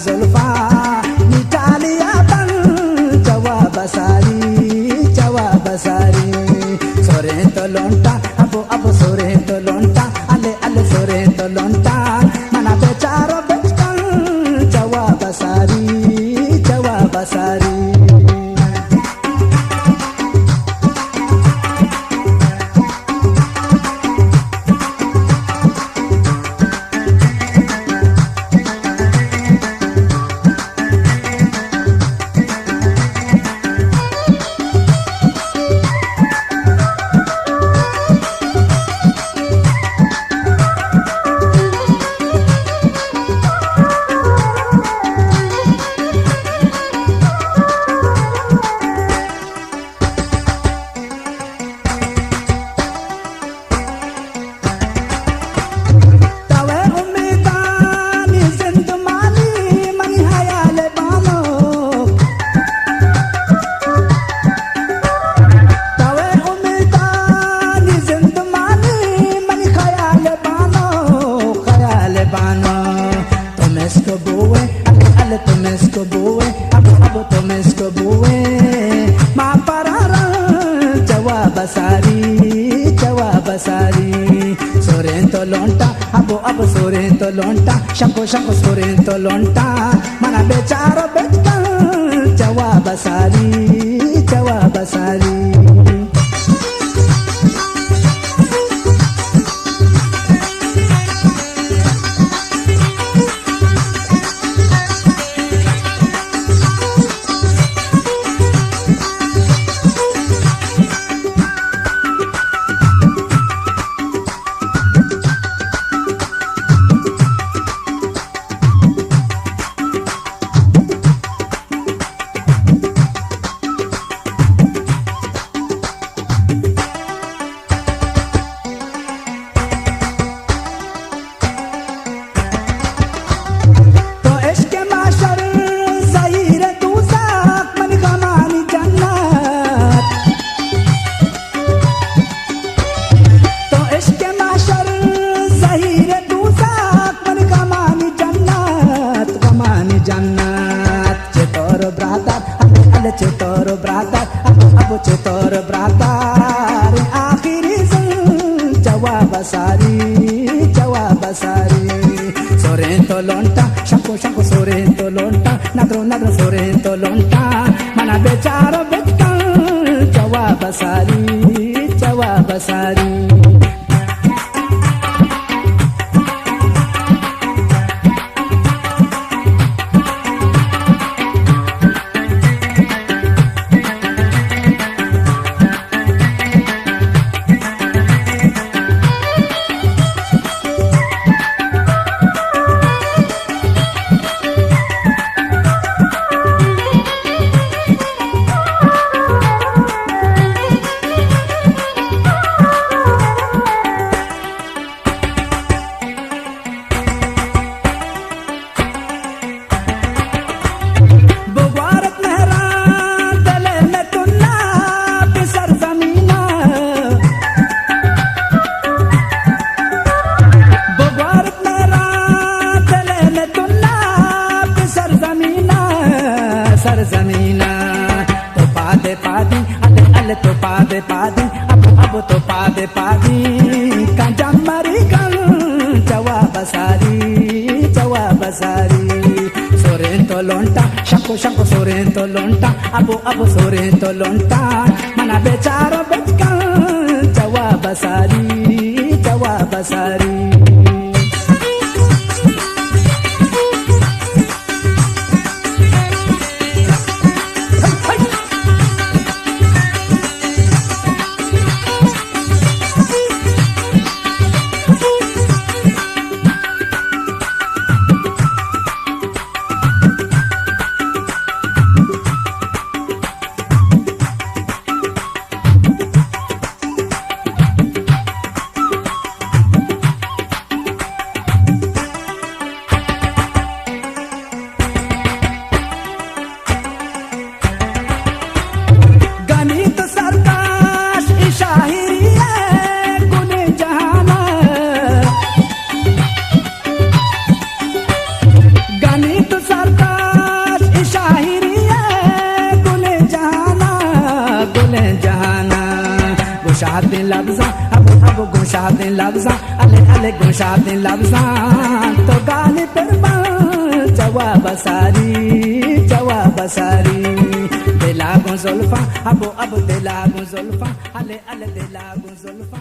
जुल्फा निटालिया बन जवाब सारी सोरे तो लोंटा अब सोरे तो लोंटा अले सोरे तो लोंटा मना बेचारो बेचकन जवाब सारी जवाब सारी सोरे तो लोंटा अब सोरे तो लोंटा शंको सोरे तो लोंटा मना बेचारो बेचकन जवाब सारी चेतोर ब्रादर अब चेतोर ब्रादर आखिरी जवाब सारी सोरे तो लोंटा शंको सोरे तो लोंटा नगरो सोरे तो लोंटा मना बेचारो बेचकन जवाब सारी सरजमीना तो पादे पादी अले तो पादे पादी अब तो पादे पादी कांचा मरी कल जवाब सारी सोरे तो लोंटा शंको सोरे तो लोंटा अब सोरे तो लोंटा मना बेचारो बेचकन जवाब सारी gumshatin labza abu gumshatin labza ale gumshatin labza to gali perma jawab sari dela gun zulfa abu dela gun zulfa ale dela gun zulfa